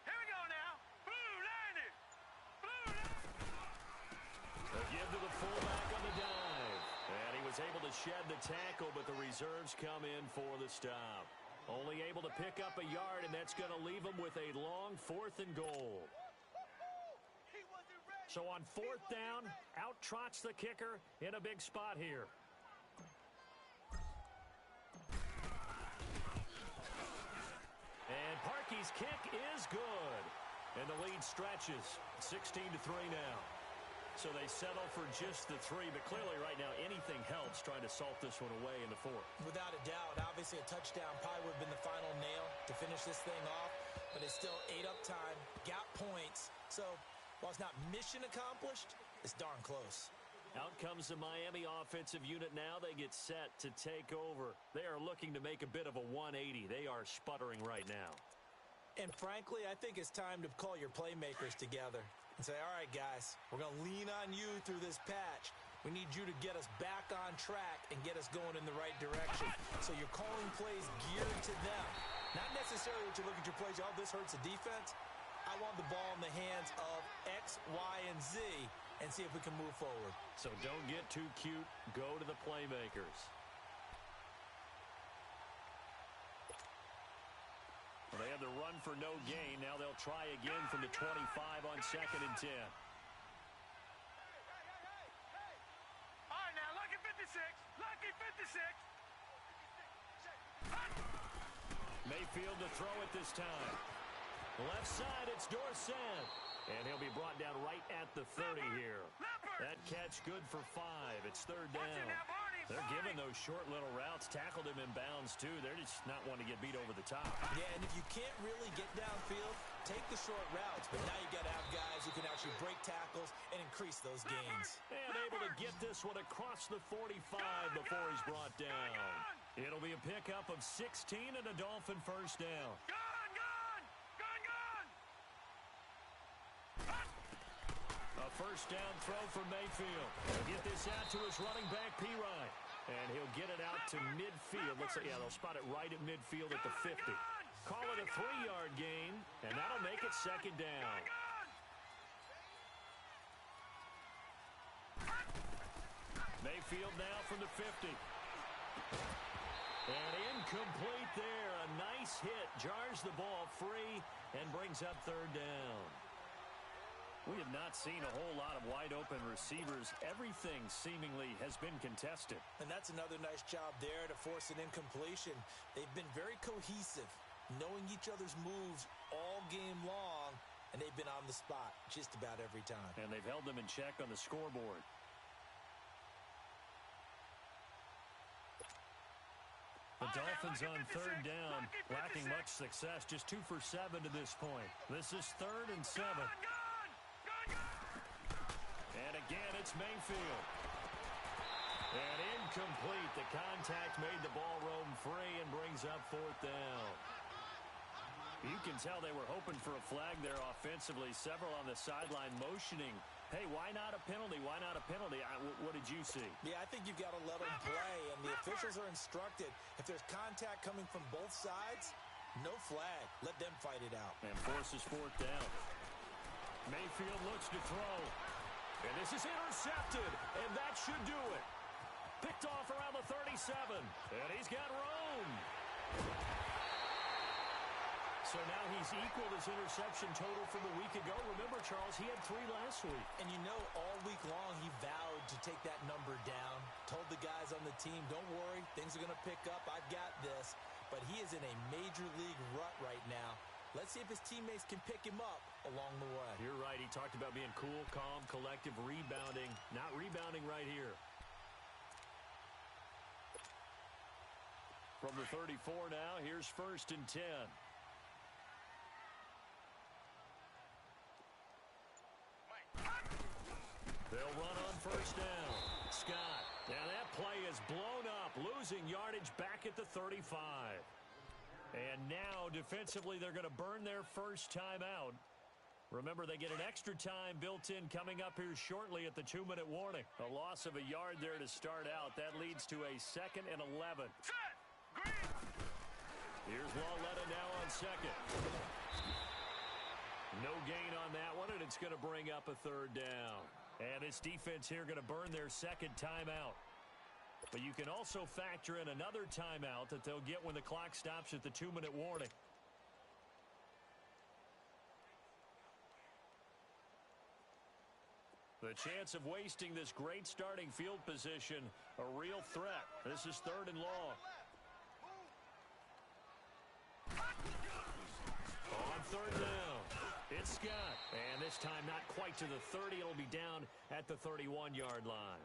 C: Here we go now. Blue landed. Blue landed.
B: A give to the fullback on the dive. And he was able to shed the tackle, but the reserves come in for the stop. Only able to pick up a yard, and that's going to leave him with a long fourth and goal.
E: He wasn't ready.
B: So on fourth down, out trots the kicker in a big spot here. And Parkey's kick is good. And the lead stretches 16-3 now. So they settle for just the 3, but clearly right now anything helps trying to salt this one away in the fourth.
D: Without a doubt, obviously a touchdown probably would have been the final nail to finish this thing off, but it's still ate up time, got points. So while it's not mission accomplished, it's darn close.
B: Out comes the Miami offensive unit now. They get set to take over. They are looking to make a bit of a 180. They are sputtering right now.
D: And frankly, I think it's time to call your playmakers together and say, all right, guys, we're going to lean on you through this patch. We need you to get us back on track and get us going in the right direction. So you're calling plays geared to them. Not necessarily what you look at your plays, oh, this hurts the defense. I want the ball in the hands of X, Y, and Z and see if we can move forward.
B: So don't get too cute. Go to the playmakers. Well, they had the run for no gain. Now they'll try again from the 25 on second and 10.
C: All right, now, lucky 56. Lucky 56.
B: Mayfield to throw it this time. Left side, it's Dorsett. And he'll be brought down right at the 30 here. That catch good for 5. It's third down. They're giving those short little routes. Tackled him in bounds, too. They're just not wanting to get beat over the top.
D: Yeah, and if you can't really get downfield, take the short routes. But now you got to have guys who can actually break tackles and increase those gains.
B: And able to get this one across the 45 before he's brought down. It'll be a pickup of 16 and a Dolphin first down.
C: Gun, gun! Gun, gun!
B: A first down throw for Mayfield. He'll get this out to his running back, P-Ryan. And he'll get it out to midfield. Looks like, yeah, they'll spot it right at midfield at the 50. Call it a 3-yard gain, and that'll make it second down. Mayfield now from the 50. And incomplete there. A nice hit. Jars the ball free and brings up third down. We have not seen a whole lot of wide-open receivers. Everything seemingly has been contested.
D: And that's another nice job there to force an incompletion. They've been very cohesive, knowing each other's moves all game long, and they've been on the spot just about every time.
B: And they've held them in check on the scoreboard. The Dolphins on third down, lacking much success, just 2 for 7 to this point. This is 3rd and 7. And again, it's Mayfield. And incomplete. The contact made the ball roam free and brings up 4th down. You can tell they were hoping for a flag there offensively. Several on the sideline motioning. Hey, why not a penalty? Why not a penalty? What did you see?
D: Yeah, I think you've got to let them play, and the officials are instructed. If there's contact coming from both sides, no flag. Let them fight it out.
B: And forces 4th down. Mayfield looks to throw. And this is intercepted, and that should do it. Picked off around the 37, and he's got room. So now he's equaled his interception total from a week ago. Remember, Charles, he had 3 last week.
D: And you know, all week long he vowed to take that number down. Told the guys on the team, don't worry, things are going to pick up. I've got this. But he is in a major league rut right now. Let's see if his teammates can pick him up along the way.
B: You're right. He talked about being cool, calm, collective, rebounding. Not rebounding right here. From the 34 now, here's 1st and 10. They'll run on 1st down. Scott. Now that play is blown up, losing yardage back at the 35. And now, defensively, they're going to burn their first timeout. Remember, they get an extra time built in coming up here shortly at the 2-minute warning. A loss of a yard there to start out. That leads to a 2nd and 11. Here's Lawletta now on 2nd. No gain on that one, and it's going to bring up a 3rd down. And this defense here going to burn their 2nd timeout. But you can also factor in another timeout that they'll get when the clock stops at the 2-minute warning. The chance of wasting this great starting field position, a real threat. This is 3rd and long. On 3rd down, it's Scott. And this time not quite to the 30. It'll be down at the 31-yard line.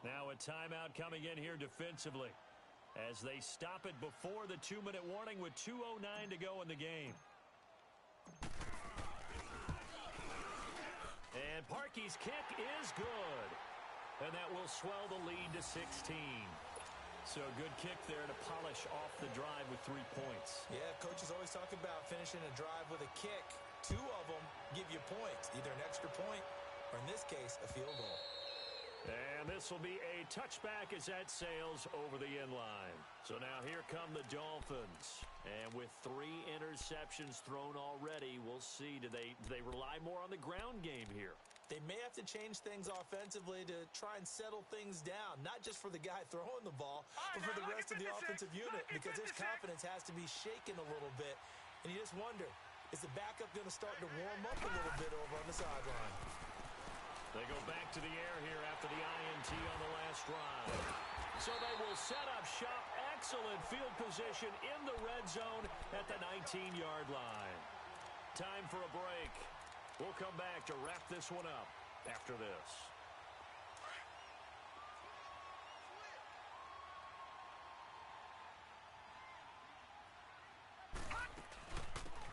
B: Now a timeout coming in here defensively as they stop it before the 2-minute warning with 2:09 to go in the game. And Parkey's kick is good. And that will swell the lead to 16. So a good kick there to polish off the drive with 3 points.
D: Yeah, coaches always talk about finishing a drive with a kick. 2 of them give you points, either an extra point or, in this case, a field goal.
B: And this will be a touchback as that sails over the end line. So now here come the Dolphins. And with 3 interceptions thrown already, we'll see. Do they rely more on the ground game here?
D: They may have to change things offensively to try and settle things down, not just for the guy throwing the ball, but for the rest of the offensive unit, because his confidence has to be shaken a little bit. And you just wonder, is the backup going to start to warm up a little bit over on the sideline?
B: They go back to the air here after the INT on the last drive. So they will set up shop. Excellent field position in the red zone at the 19-yard line. Time for a break. We'll come back to wrap this one up after this.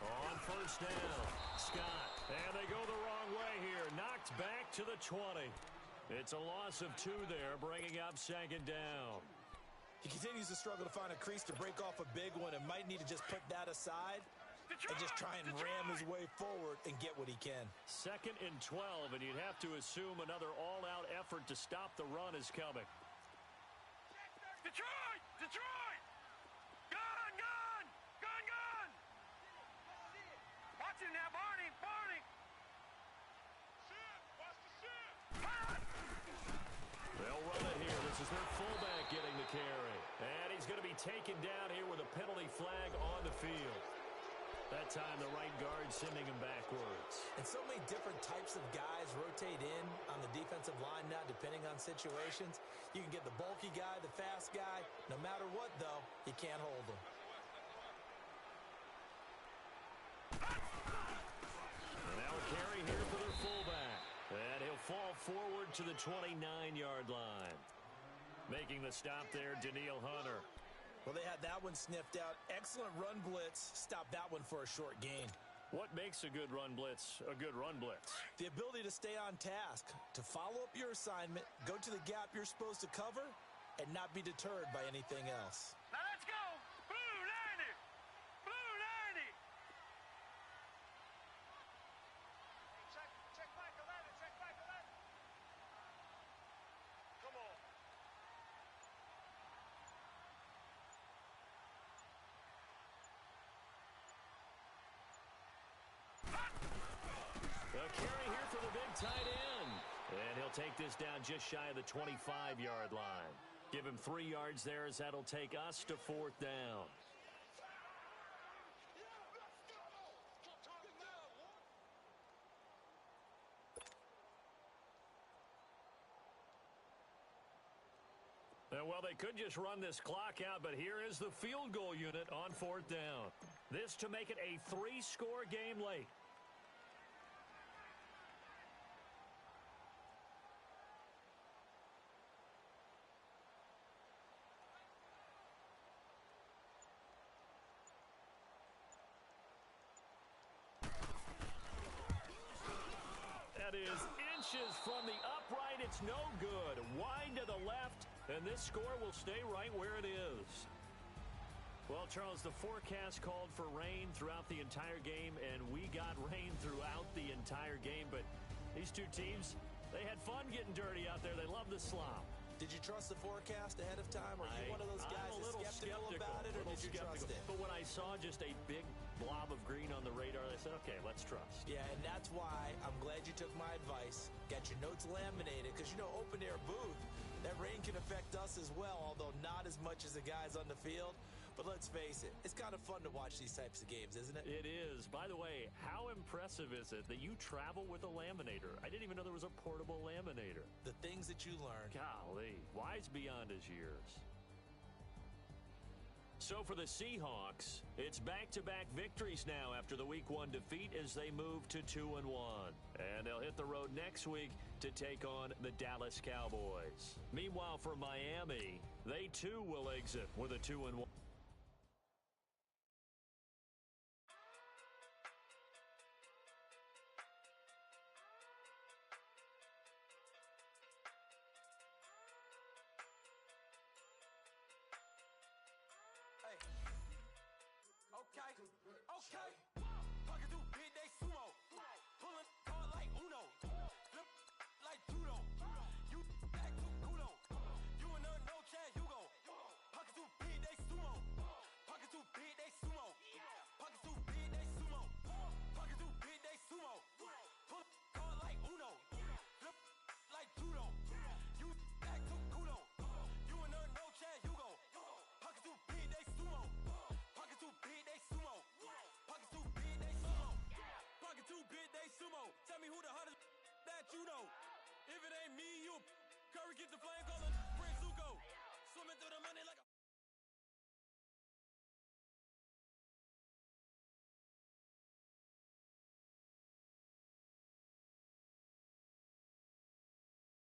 B: On 1st down, Scott. And they go the wrong way here. Knocked back to the 20. It's a loss of 2 there, bringing up 2nd down.
D: He continues to struggle to find a crease to break off a big one and might need to just put that aside and just try and ram his way forward and get what he can.
B: 2nd and 12, and you'd have to assume another all-out effort to stop the run is coming.
C: Detroit! Detroit! Gun! Gun! Gun! Gun! Watch him now, Barney! Barney! Shit! Watch the shit!
B: They'll run it here. be taken down here with a penalty flag on the field. That time the right guard sending him backwards.
D: And so many different types of guys rotate in on the defensive line now depending on situations. You can get the bulky guy, the fast guy. No matter what, though, you can't hold them.
B: And now a carry here for their fullback. And he'll fall forward to the 29-yard line. Making the stop there, Daniil Hunter.
D: Well, they had that one sniffed out. Excellent run blitz. Stop that one for a short gain.
B: What makes a good run blitz a good run blitz?
D: The ability to stay on task, to follow up your assignment, go to the gap you're supposed to cover, and not be deterred by anything else.
C: Now let's go. Blue 90. Blue 90.
E: Check back 11. Check back 11. Come on.
B: A carry here for the big tight end. And he'll take this down just shy of the 25-yard line. Give him 3 yards there as that'll take us to 4th down. Well, they could just run this clock out, but here is the field goal unit on 4th down. This to make it a 3-score game late. That is inches from the upright. It's no good. Wide to the left, and this score will stay right where it is. Well, Charles, the forecast called for rain throughout the entire game, and we got rain throughout the entire game. But these two teams, they had fun getting dirty out there. They love the slop.
D: Did you trust the forecast ahead of time? Or are you one of those guys that's skeptical about it, or did you trust it?
B: But when I saw just a big blob of green on the radar, I said, okay, let's trust.
D: Yeah, and that's why I'm glad you took my advice. Got your notes laminated, because, you know, open-air booth, that rain can affect us as well, although not as much as the guys on the field. But let's face it, it's kind of fun to watch these types of games, isn't it?
B: It is. By the way, how impressive is it that you travel with a laminator? I didn't even know there was a portable laminator.
D: The things that you learn.
B: Golly, wise beyond his years. So for the Seahawks, it's back-to-back victories now after the Week 1 defeat as they move to 2-1. And they'll hit the road next week to take on the Dallas Cowboys. Meanwhile, for Miami, they too will exit with a 2-1.
C: Okay. Pocket too big, they sumo. Pulling hard like Uno. Flip like judo. You act too kudo. You and her, no chance, you go. Pocket too big, they sumo. Pocket too big, they sumo. Pocket too big, they sumo. Pocket too big, they sumo. Pull hard like Uno. Flip like judo. You act too kudo. You and her, no chance, you go. Pocket too big, they sumo. Pocket too big, they sumo. Pocket too big, they sumo. Pocket too big, they sumo. Tell me who the hottest that you know. If it ain't me, you Curry get the flame calling. Bring Zuko. Swimming through the money like a